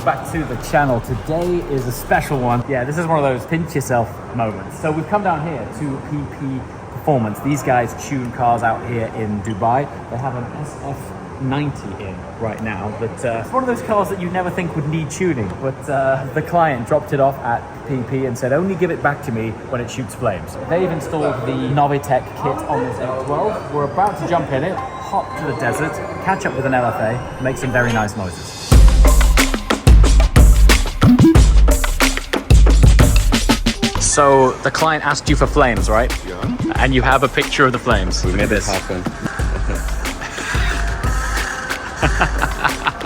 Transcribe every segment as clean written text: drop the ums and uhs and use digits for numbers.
back to the channel. Today is a special one. Yeah, this is one of those pinch yourself moments. So we've come down here to PP Performance. These guys tune cars out here in Dubai. They have an SF90 in right now, but it's one of those cars that you never think would need tuning, but the client dropped it off at PP and said only give it back to me when it shoots flames. They've installed the Novitec kit on this 812. We're about to jump in it, hop to the desert, catch up with an LFA, make some very nice noises. So the client asked you for flames, right? Yeah. And you have a picture of the flames. We made this happen.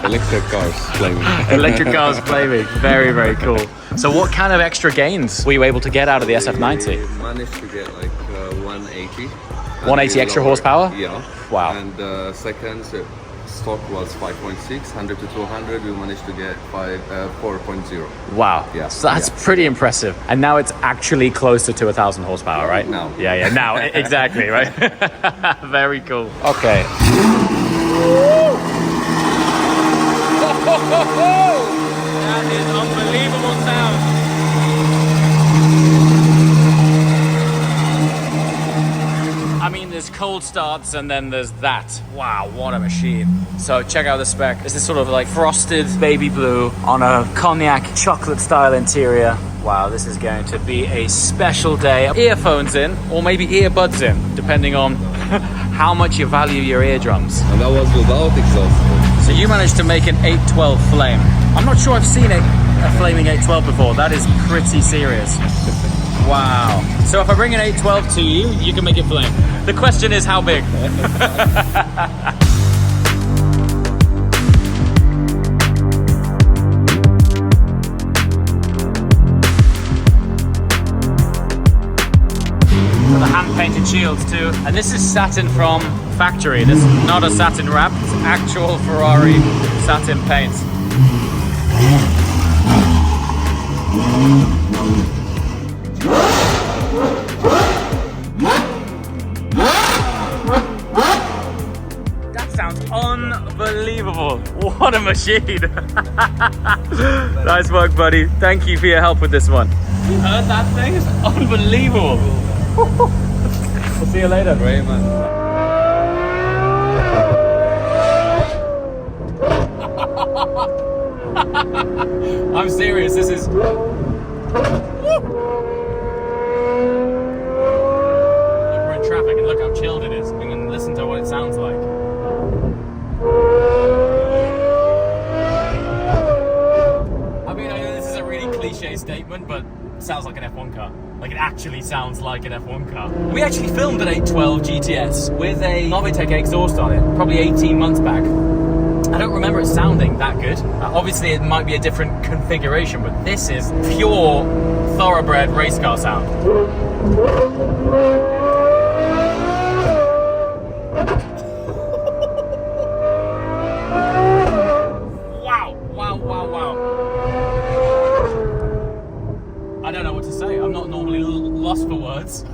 Electric cars flaming. Electric cars flaming. Very, very cool. So what kind of extra gains were you able to get out of the SF90? We managed to get like 180. 180 extra horsepower? Yeah. Wow. And second stock was 5.6, 100 to 200. We managed to get 4.0. Wow. Yeah. So that's pretty impressive. And now it's actually closer to 1,000 horsepower, right? Now. Yeah, now. Exactly, right? Very cool. Okay. That is unbelievable sound. I mean, there's cold starts and then there's that. Wow, what a machine. So check out the spec. This is sort of like frosted baby blue on a cognac chocolate style interior. Wow, this is going to be a special day. Earphones in, or maybe earbuds in, depending on how much you value your eardrums. And that was without exhaust. So you managed to make an 812 flame. I'm not sure I've seen a flaming 812 before. That is pretty serious. Wow. So if I bring an 812 to you, you can make it flame. The question is how big? The hand-painted shields too. And this is satin from factory. This is not a satin wrap, it's actual Ferrari satin paint. That sounds unbelievable. What a machine. Nice work, buddy. Thank you for your help with this one. You heard that thing? It's unbelievable. We'll see you later. Great, man. I'm serious, this is... Look, we're in traffic and look how chilled it is. We can listen to what it sounds like. I mean, I know this is a really cliche statement, but it sounds like an F1 car. Like, it actually sounds like an F1 car. We actually filmed an 812 GTS with a Novitec exhaust on it, probably 18 months back. I don't remember it sounding that good. Obviously, it might be a different configuration, but this is pure thoroughbred race car sound. Wow, wow, wow, wow. I don't know what to say. I'm not normally lost for words.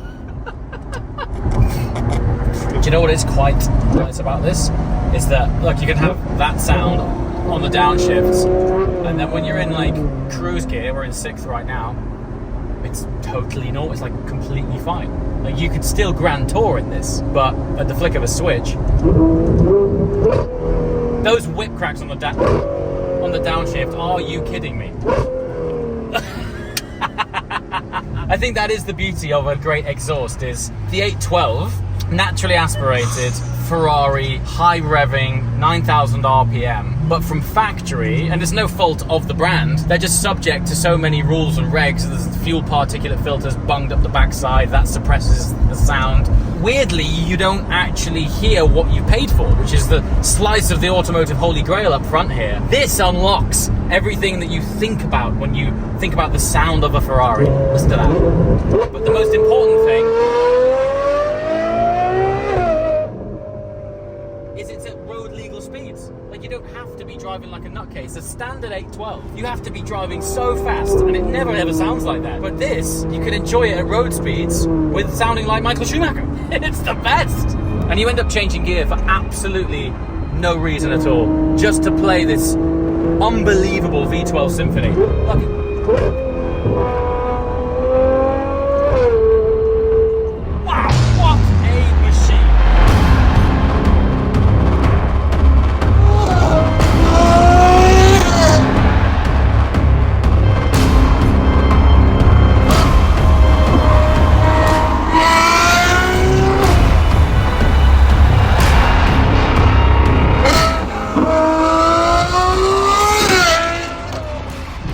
Do you know what is quite nice about this? Is that, look, you can have that sound on the downshifts, and then when you're in like cruise gear, we're in 6th right now, it's totally normal, it's like completely fine. Like you could still Grand Tour in this, but at the flick of a switch, those whip cracks on the downshift, are you kidding me? I think that is the beauty of a great exhaust, is the 812, naturally aspirated, Ferrari, high revving, 9,000 RPM, but from factory, and it's no fault of the brand, they're just subject to so many rules and regs. There's fuel particulate filters bunged up the backside, that suppresses the sound. Weirdly, you don't actually hear what you paid for, which is the slice of the automotive holy grail up front here. This unlocks everything that you think about when you think about the sound of a Ferrari. Listen to that. But the most important thing is it's at road legal speeds. Like, you don't have to be driving like a nutcase. A standard 812, you have to be driving so fast, and it never ever sounds like that. But this, you can enjoy it at road speeds with sounding like Michael Schumacher. It's the best. And you end up changing gear for absolutely no reason at all, just to play this unbelievable V12 Symphony. Look. Wow, what a machine.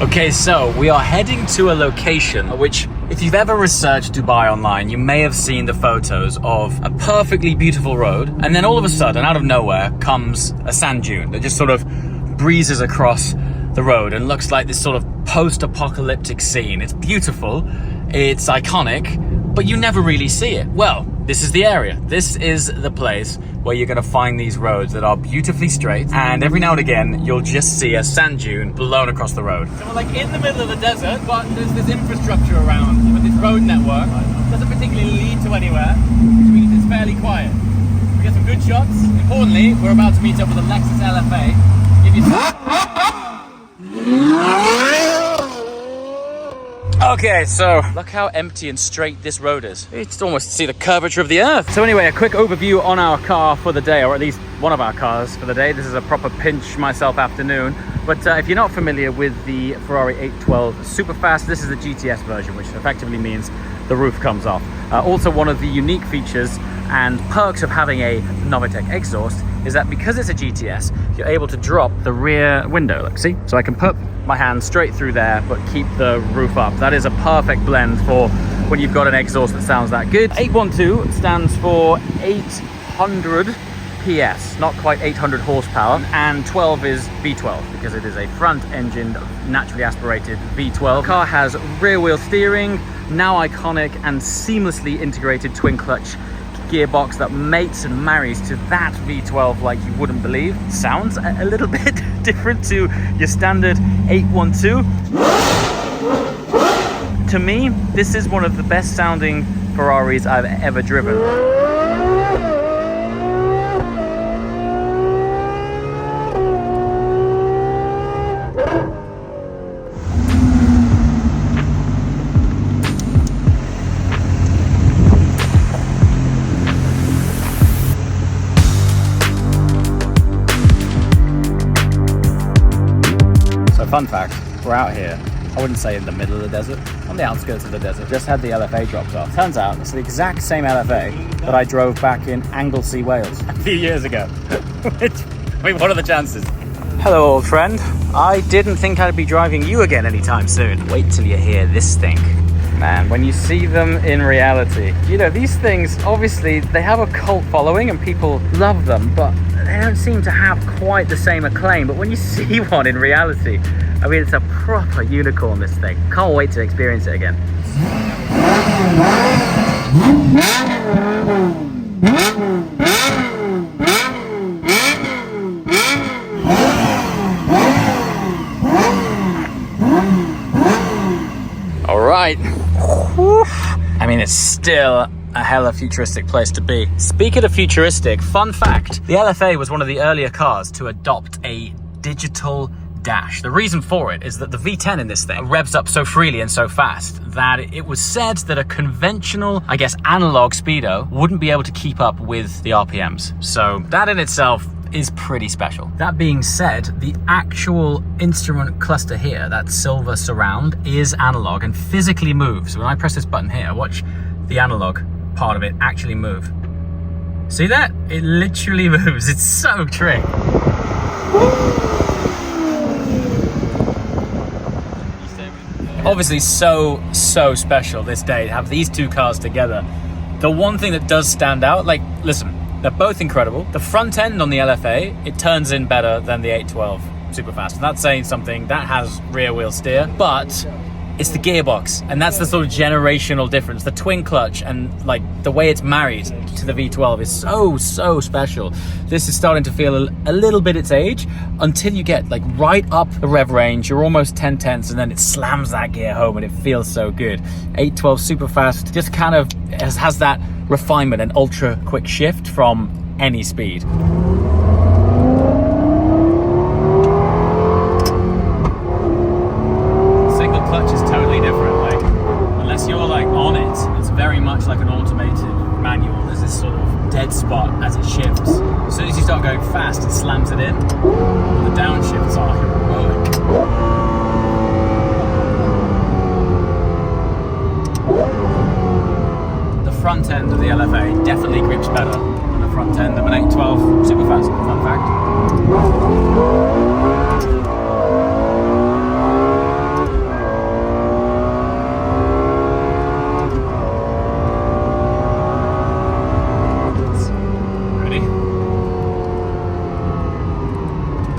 Okay, so we are heading to a location which, if you've ever researched Dubai online, you may have seen the photos of a perfectly beautiful road, and then all of a sudden, out of nowhere, comes a sand dune that just sort of breezes across the road and looks like this sort of post-apocalyptic scene. It's beautiful, it's iconic, but you never really see it. Well, this is the area. This is the place where you're gonna find these roads that are beautifully straight, and every now and again, you'll just see a sand dune blown across the road. So we're like in the middle of the desert, but there's this infrastructure around with this road network. Doesn't particularly lead to anywhere, which means it's fairly quiet. We get some good shots. Importantly, we're about to meet up with a Lexus LFA. Give you Okay, so look how empty and straight this road is. It's almost see the curvature of the earth. So anyway, a quick overview on our car for the day, or at least one of our cars for the day. This is a proper pinch myself afternoon. But if you're not familiar with the Ferrari 812 Superfast, this is the GTS version, which effectively means the roof comes off. Also, one of the unique features and perks of having a Novitec exhaust is that because it's a GTS, you're able to drop the rear window. Look, see? So I can put my hand straight through there, but keep the roof up. That is a perfect blend for when you've got an exhaust that sounds that good. 812 stands for 800 PS, not quite 800 horsepower, and 12 is V12 because it is a front-engined, naturally aspirated V12. The car has rear-wheel steering, now iconic and seamlessly integrated twin-clutch gearbox that mates and marries to that V12 like you wouldn't believe. Sounds a little bit different to your standard 812. To me, this is one of the best sounding Ferraris I've ever driven. Fun fact, we're out here, I wouldn't say in the middle of the desert, on the outskirts of the desert. Just had the LFA dropped off. Turns out it's the exact same LFA that I drove back in Anglesey, Wales a few years ago. Which, I mean, what are the chances? Hello, old friend. I didn't think I'd be driving you again anytime soon. Wait till you hear this thing. Man, when you see them in reality, you know, these things, obviously, they have a cult following and people love them, but they don't seem to have quite the same acclaim. But when you see one in reality, I mean, it's a proper unicorn, this thing. Can't wait to experience it again. All right. I mean, it's still a hella futuristic place to be. Speaking of futuristic, fun fact, the LFA was one of the earlier cars to adopt a digital dash. The reason for it is that the V10 in this thing revs up so freely and so fast that it was said that a conventional, I guess, analog speedo wouldn't be able to keep up with the RPMs. So that in itself is pretty special. That being said, the actual instrument cluster here, that silver surround, is analog and physically moves. When I press this button here, watch the analog part of it actually move. See that? It literally moves. It's so trick. Obviously so special this day to have these two cars together. The one thing that does stand out, like, listen, they're both incredible. The front end on the LFA, it turns in better than the 812 Superfast. And that's saying something. That has rear wheel steer, but it's the gearbox, and that's the sort of generational difference. The twin clutch and like the way it's married to the V12 is so special. This is starting to feel a little bit its age until you get like right up the rev range. You're almost 10/10ths, and then it slams that gear home and it feels so good. 812 Superfast just kind of has that refinement and ultra quick shift from any speed. dead spot as it shifts. As soon as you start going fast, it slams it in. The downshifts are heroic. The front end of the LFA definitely grips better than the front end of an 812 Superfast, fun fact.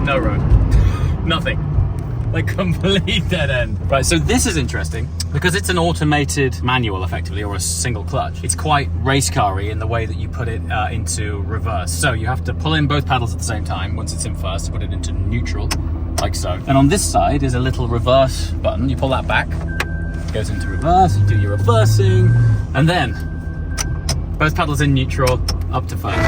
No road. Nothing. Like complete dead end. Right, so this is interesting because it's an automated manual effectively, or a single clutch. It's quite race car-y in the way that you put it into reverse. So you have to pull in both pedals at the same time. Once it's in first, put it into neutral, like so. And on this side is a little reverse button. You pull that back, it goes into reverse, you do your reversing, and then both pedals in neutral, up to first.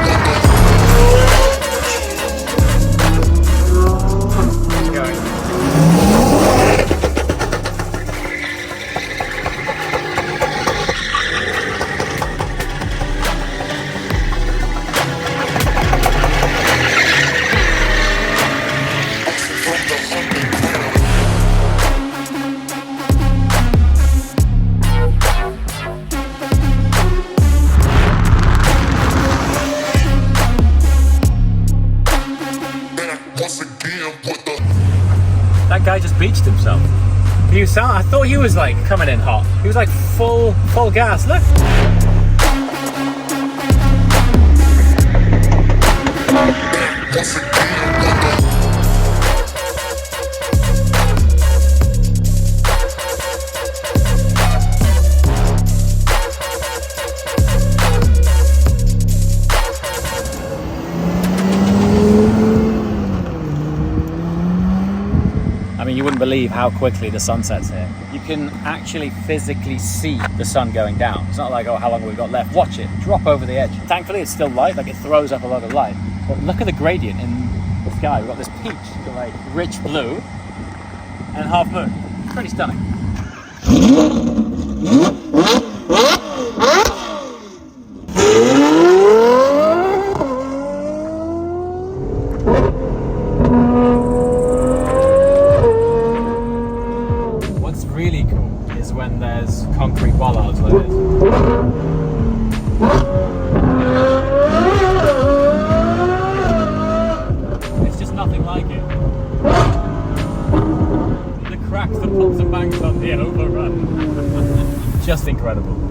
That guy just beached himself. I thought he was like coming in hot. He was like full gas. Look. I mean, you wouldn't believe how quickly the sun sets here. You can actually physically see the sun going down. It's not like, oh, how long have we got left? Watch it drop over the edge. Thankfully, it's still light, like it throws up a lot of light. But look at the gradient in the sky. We've got this peach to like rich blue and half moon. It's pretty stunning. Really cool is when there's concrete bollards like this. It's just nothing like it. The cracks, the bumps and bangs on the overrun. Just incredible.